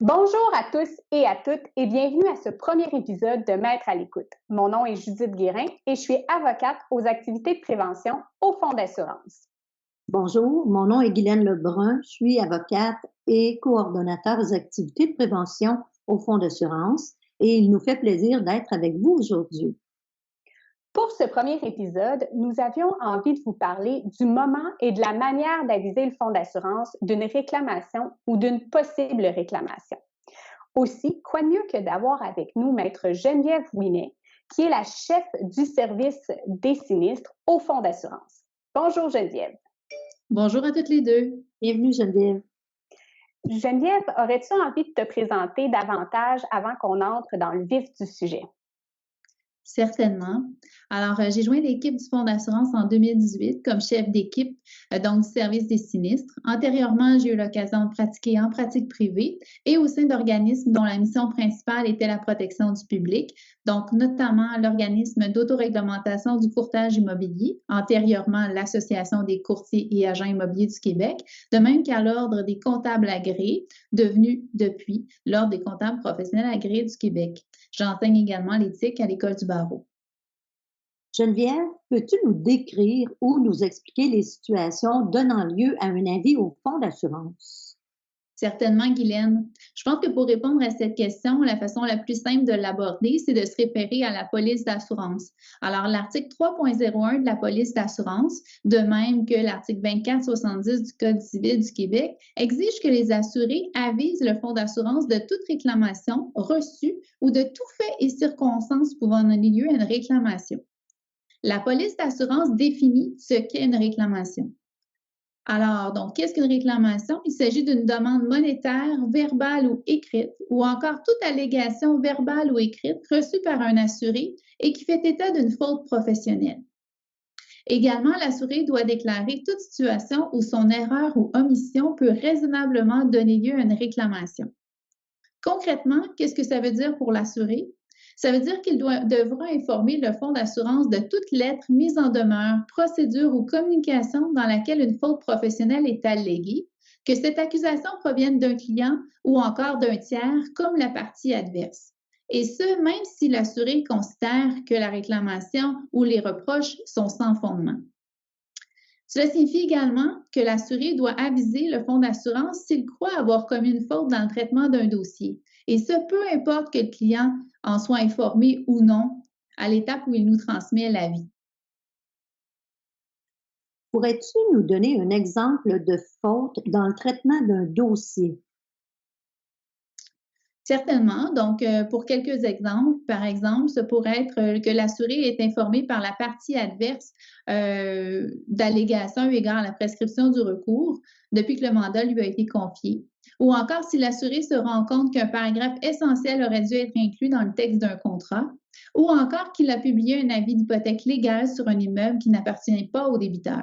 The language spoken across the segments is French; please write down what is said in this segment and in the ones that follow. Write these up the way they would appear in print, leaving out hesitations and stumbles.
Bonjour à tous et à toutes et bienvenue à ce premier épisode de Maître à l'écoute. Mon nom est Judith Guérin et je suis avocate aux activités de prévention au Fonds d'assurance. Bonjour, mon nom est Guylaine Lebrun, je suis avocate et coordonnateur aux activités de prévention au Fonds d'assurance et il nous fait plaisir d'être avec vous aujourd'hui. Pour ce premier épisode, nous avions envie de vous parler du moment et de la manière d'aviser le Fonds d'assurance d'une réclamation ou d'une possible réclamation. Aussi, quoi de mieux que d'avoir avec nous Maître Geneviève Ouimet, qui est la chef du service des sinistres au Fonds d'assurance. Bonjour Geneviève. Bonjour à toutes les deux. Bienvenue Geneviève. Geneviève, aurais-tu envie de te présenter davantage avant qu'on entre dans le vif du sujet? Certainement. Alors, j'ai joint l'équipe du Fonds d'assurance en 2018 comme chef d'équipe, donc du service des sinistres. Antérieurement, j'ai eu l'occasion de pratiquer en pratique privée et au sein d'organismes dont la mission principale était la protection du public, donc notamment l'organisme d'autoréglementation du courtage immobilier, antérieurement l'Association des courtiers et agents immobiliers du Québec, de même qu'à l'Ordre des comptables agréés, devenu depuis l'Ordre des comptables professionnels agréés du Québec. J'enseigne également l'éthique à l'École du barreau. Geneviève, peux-tu nous décrire ou nous expliquer les situations donnant lieu à un avis au Fonds d'assurance? Certainement, Guylaine. Je pense que pour répondre à cette question, la façon la plus simple de l'aborder, c'est de se référer à la police d'assurance. Alors, l'article 3.01 de la police d'assurance, de même que l'article 2470 du Code civil du Québec, exige que les assurés avisent le fonds d'assurance de toute réclamation reçue ou de tout fait et circonstance pouvant donner lieu à une réclamation. La police d'assurance définit ce qu'est une réclamation. Alors, donc, qu'est-ce qu'une réclamation? Il s'agit d'une demande monétaire, verbale ou écrite, ou encore toute allégation verbale ou écrite reçue par un assuré et qui fait état d'une faute professionnelle. Également, l'assuré doit déclarer toute situation où son erreur ou omission peut raisonnablement donner lieu à une réclamation. Concrètement, qu'est-ce que ça veut dire pour l'assuré? Ça veut dire qu'il devra informer le fonds d'assurance de toute lettre, mise en demeure, procédure ou communication dans laquelle une faute professionnelle est alléguée, que cette accusation provienne d'un client ou encore d'un tiers comme la partie adverse. Et ce, même si l'assuré considère que la réclamation ou les reproches sont sans fondement. Cela signifie également que l'assuré doit aviser le fonds d'assurance s'il croit avoir commis une faute dans le traitement d'un dossier. Et ce, peu importe que le client en soit informé ou non à l'étape où il nous transmet l'avis. Pourrais-tu nous donner un exemple de faute dans le traitement d'un dossier? Certainement. Donc, pour quelques exemples, par exemple, ce pourrait être que l'assuré est informé par la partie adverse d'allégations eu égard à la prescription du recours depuis que le mandat lui a été confié. Ou encore si l'assuré se rend compte qu'un paragraphe essentiel aurait dû être inclus dans le texte d'un contrat. Ou encore qu'il a publié un avis d'hypothèque légale sur un immeuble qui n'appartient pas au débiteur.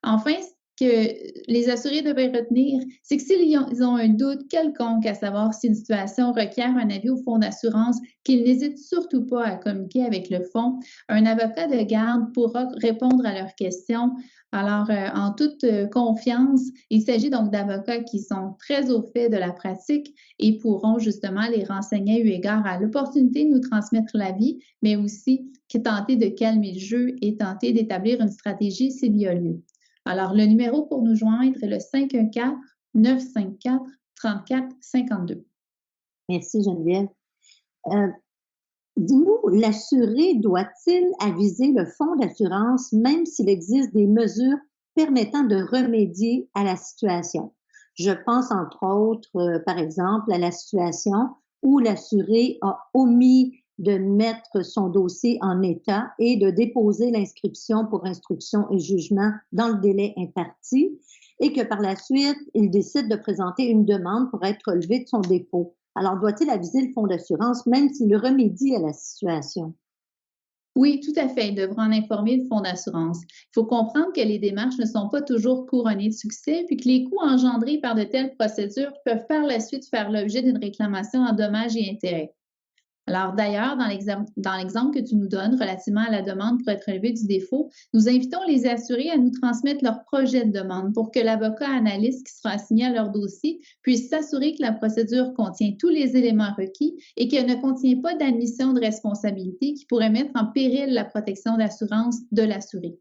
Enfin, ce que les assurés devraient retenir, c'est que s'ils ont un doute quelconque à savoir si une situation requiert un avis au fonds d'assurance, qu'ils n'hésitent surtout pas à communiquer avec le fonds. Un avocat de garde pourra répondre à leurs questions. Alors, en toute confiance, il s'agit donc d'avocats qui sont très au fait de la pratique et pourront justement les renseigner eu égard à l'opportunité de nous transmettre l'avis, mais aussi tenter de calmer le jeu et tenter d'établir une stratégie s'il y a lieu. Alors, le numéro pour nous joindre est le 514-954-3452. Merci Geneviève. Dis-nous, l'assuré doit-il aviser le fonds d'assurance même s'il existe des mesures permettant de remédier à la situation? Je pense entre autres, par exemple, à la situation où l'assuré a omis de mettre son dossier en état et de déposer l'inscription pour instruction et jugement dans le délai imparti et que par la suite, il décide de présenter une demande pour être relevé de son dépôt. Alors, doit-il aviser le fonds d'assurance même s'il remédie à la situation? Oui, tout à fait. Il devra en informer le fonds d'assurance. Il faut comprendre que les démarches ne sont pas toujours couronnées de succès, puis que les coûts engendrés par de telles procédures peuvent par la suite faire l'objet d'une réclamation en dommages et intérêts. Alors d'ailleurs, dans l'exemple que tu nous donnes relativement à la demande pour être relevé du défaut, nous invitons les assurés à nous transmettre leur projet de demande pour que l'avocat analyste qui sera assigné à leur dossier puisse s'assurer que la procédure contient tous les éléments requis et qu'elle ne contient pas d'admission de responsabilité qui pourrait mettre en péril la protection d'assurance de l'assuré.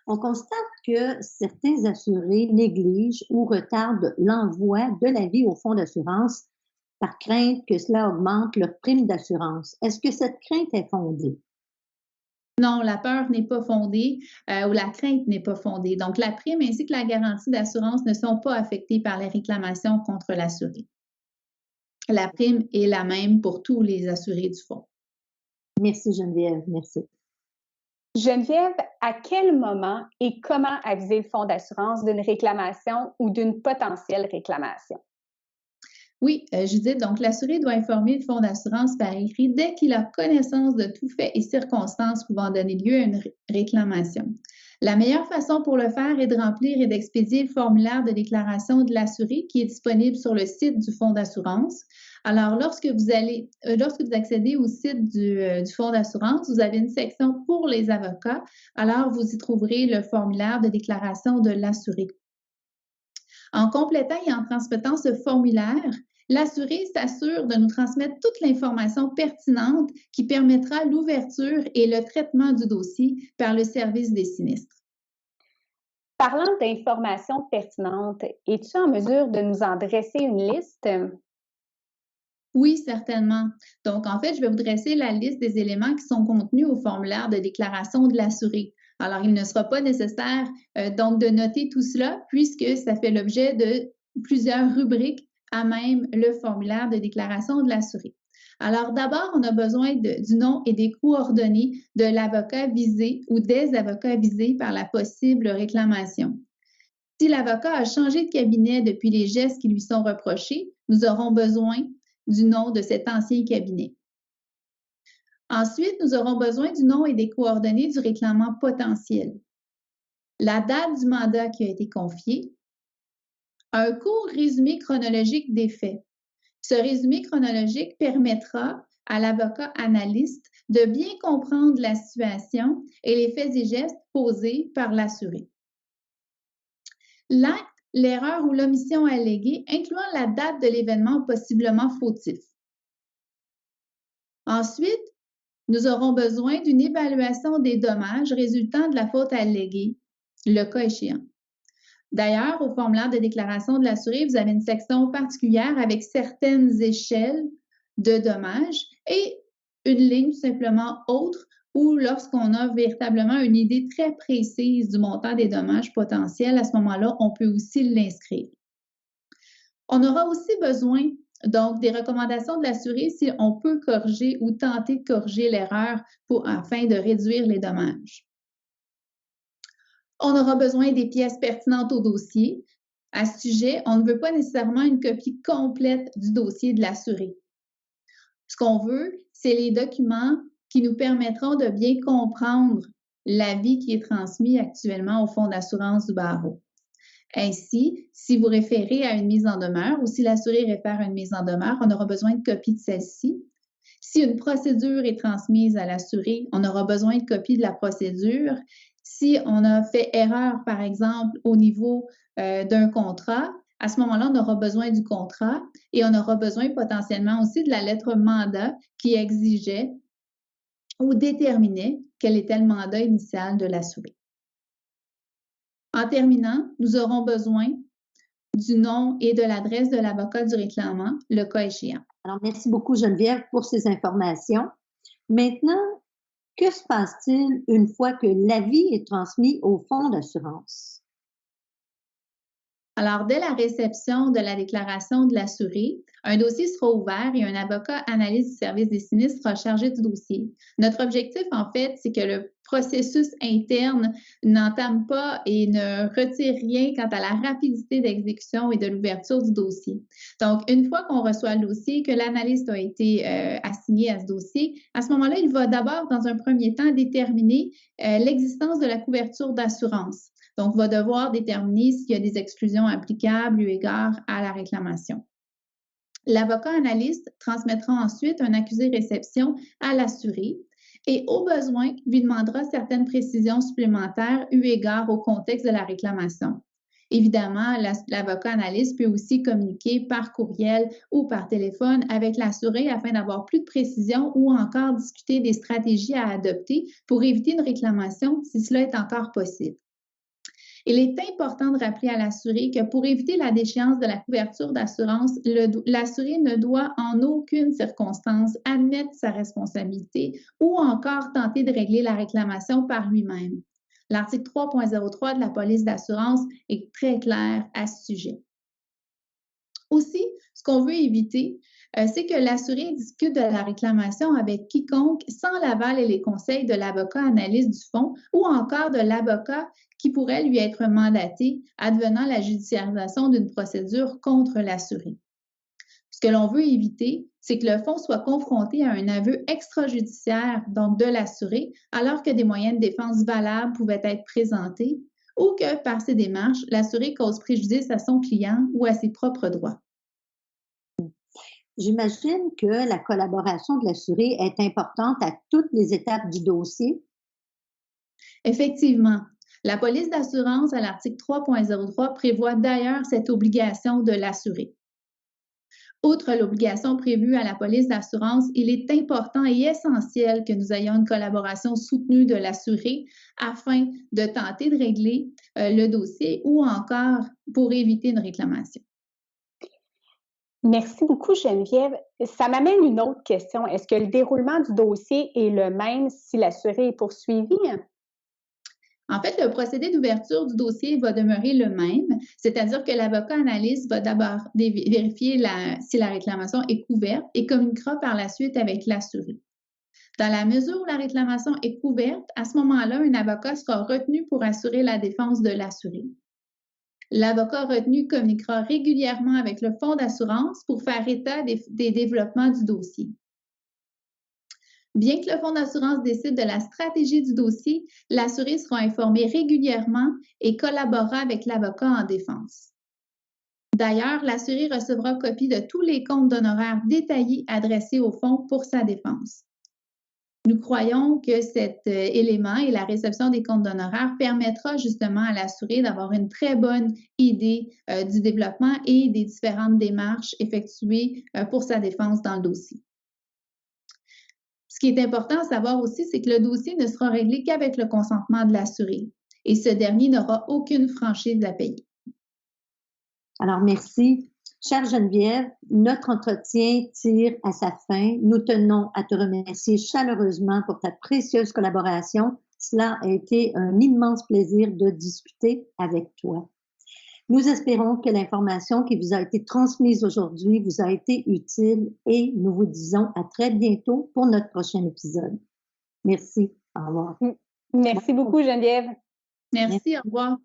On constate que certains assurés négligent ou retardent l'envoi de l'avis au fonds d'assurance par crainte que cela augmente leur prime d'assurance. Est-ce que cette crainte est fondée? Non, la peur n'est pas fondée ou la crainte n'est pas fondée. Donc, la prime ainsi que la garantie d'assurance ne sont pas affectées par les réclamations contre l'assuré. La prime est la même pour tous les assurés du fonds. Merci Geneviève, merci. Geneviève, à quel moment et comment aviser le fonds d'assurance d'une réclamation ou d'une potentielle réclamation? Oui, Judith, donc l'assuré doit informer le fonds d'assurance par écrit dès qu'il a connaissance de tout fait et circonstances pouvant donner lieu à une réclamation. La meilleure façon pour le faire est de remplir et d'expédier le formulaire de déclaration de l'assuré qui est disponible sur le site du fonds d'assurance. Alors, lorsque vous accédez au site du fonds d'assurance, vous avez une section pour les avocats. Alors, vous y trouverez le formulaire de déclaration de l'assuré. En complétant et en transmettant ce formulaire, l'assuré s'assure de nous transmettre toute l'information pertinente qui permettra l'ouverture et le traitement du dossier par le service des sinistres. Parlant d'informations pertinentes, es-tu en mesure de nous en dresser une liste? Oui, certainement. Donc, en fait, je vais vous dresser la liste des éléments qui sont contenus au formulaire de déclaration de l'assuré. Alors, il ne sera pas nécessaire donc de noter tout cela puisque ça fait l'objet de plusieurs rubriques à même le formulaire de déclaration de l'assuré. Alors, d'abord, on a besoin du nom et des coordonnées de l'avocat visé ou des avocats visés par la possible réclamation. Si l'avocat a changé de cabinet depuis les gestes qui lui sont reprochés, nous aurons besoin du nom de cet ancien cabinet. Ensuite, nous aurons besoin du nom et des coordonnées du réclamant potentiel, la date du mandat qui a été confié, un court résumé chronologique des faits. Ce résumé chronologique permettra à l'avocat analyste de bien comprendre la situation et les faits et gestes posés par l'assuré. L'acte, l'erreur ou l'omission alléguée, incluant la date de l'événement possiblement fautif. Ensuite, nous aurons besoin d'une évaluation des dommages résultant de la faute alléguée, le cas échéant. D'ailleurs, au formulaire de déclaration de l'assuré, vous avez une section particulière avec certaines échelles de dommages et une ligne tout simplement autre où lorsqu'on a véritablement une idée très précise du montant des dommages potentiels, à ce moment-là, on peut aussi l'inscrire. On aura aussi besoin donc des recommandations de l'assuré si on peut corriger ou tenter de corriger l'erreur afin de réduire les dommages. On aura besoin des pièces pertinentes au dossier. À ce sujet, on ne veut pas nécessairement une copie complète du dossier de l'assuré. Ce qu'on veut, c'est les documents qui nous permettront de bien comprendre l'avis qui est transmis actuellement au fonds d'assurance du barreau. Ainsi, si vous référez à une mise en demeure ou si l'assuré réfère à une mise en demeure, on aura besoin de copie de celle-ci. Si une procédure est transmise à l'assuré, on aura besoin de copie de la procédure. Si on a fait erreur, par exemple, au niveau d'un contrat, à ce moment-là, on aura besoin du contrat et on aura besoin potentiellement aussi de la lettre mandat qui exigeait ou déterminait quel était le mandat initial de l'assuré. En terminant, nous aurons besoin du nom et de l'adresse de l'avocat du réclamant, le cas échéant. Alors, merci beaucoup Geneviève pour ces informations. Maintenant, que se passe-t-il une fois que l'avis est transmis au fonds d'assurance? Alors, dès la réception de la déclaration de l'assuré, un dossier sera ouvert et un avocat analyste du service des sinistres sera chargé du dossier. Notre objectif, en fait, c'est que le processus interne n'entame pas et ne retire rien quant à la rapidité d'exécution et de l'ouverture du dossier. Donc, une fois qu'on reçoit le dossier, que l'analyste a été assigné à ce dossier, à ce moment-là, il va d'abord, dans un premier temps, déterminer l'existence de la couverture d'assurance. Donc, va devoir déterminer s'il y a des exclusions applicables eu égard à la réclamation. L'avocat analyste transmettra ensuite un accusé-réception à l'assuré et, au besoin, lui demandera certaines précisions supplémentaires eu égard au contexte de la réclamation. Évidemment, l'avocat analyste peut aussi communiquer par courriel ou par téléphone avec l'assuré afin d'avoir plus de précisions ou encore discuter des stratégies à adopter pour éviter une réclamation si cela est encore possible. Il est important de rappeler à l'assuré que pour éviter la déchéance de la couverture d'assurance, l'assuré ne doit en aucune circonstance admettre sa responsabilité ou encore tenter de régler la réclamation par lui-même. L'article 3.03 de la police d'assurance est très clair à ce sujet. Aussi, ce qu'on veut éviter, c'est que l'assuré discute de la réclamation avec quiconque sans l'aval et les conseils de l'avocat analyste du fonds ou encore de l'avocat qui pourrait lui être mandaté advenant la judiciarisation d'une procédure contre l'assuré. Ce que l'on veut éviter, c'est que le fonds soit confronté à un aveu extrajudiciaire, donc de l'assuré, alors que des moyens de défense valables pouvaient être présentés ou que, par ces démarches, l'assuré cause préjudice à son client ou à ses propres droits. J'imagine que la collaboration de l'assuré est importante à toutes les étapes du dossier. Effectivement, la police d'assurance à l'article 3.03 prévoit d'ailleurs cette obligation de l'assuré. Outre l'obligation prévue à la police d'assurance, il est important et essentiel que nous ayons une collaboration soutenue de l'assuré afin de tenter de régler le dossier ou encore pour éviter une réclamation. Merci beaucoup, Geneviève. Ça m'amène une autre question. Est-ce que le déroulement du dossier est le même si l'assuré est poursuivi? En fait, le procédé d'ouverture du dossier va demeurer le même, c'est-à-dire que l'avocat analyste va d'abord vérifier si la réclamation est couverte et communiquera par la suite avec l'assuré. Dans la mesure où la réclamation est couverte, à ce moment-là, un avocat sera retenu pour assurer la défense de l'assuré. L'avocat retenu communiquera régulièrement avec le fonds d'assurance pour faire état des développements du dossier. Bien que le fonds d'assurance décide de la stratégie du dossier, l'assuré sera informé régulièrement et collaborera avec l'avocat en défense. D'ailleurs, l'assuré recevra copie de tous les comptes d'honoraires détaillés adressés au fonds pour sa défense. Nous croyons que cet élément et la réception des comptes d'honoraires permettra justement à l'assuré d'avoir une très bonne idée du développement et des différentes démarches effectuées pour sa défense dans le dossier. Ce qui est important à savoir aussi, c'est que le dossier ne sera réglé qu'avec le consentement de l'assuré et ce dernier n'aura aucune franchise à payer. Alors, merci. Chère Geneviève, notre entretien tire à sa fin. Nous tenons à te remercier chaleureusement pour ta précieuse collaboration. Cela a été un immense plaisir de discuter avec toi. Nous espérons que l'information qui vous a été transmise aujourd'hui vous a été utile et nous vous disons à très bientôt pour notre prochain épisode. Merci. Au revoir. Merci beaucoup, Geneviève. Merci, au revoir.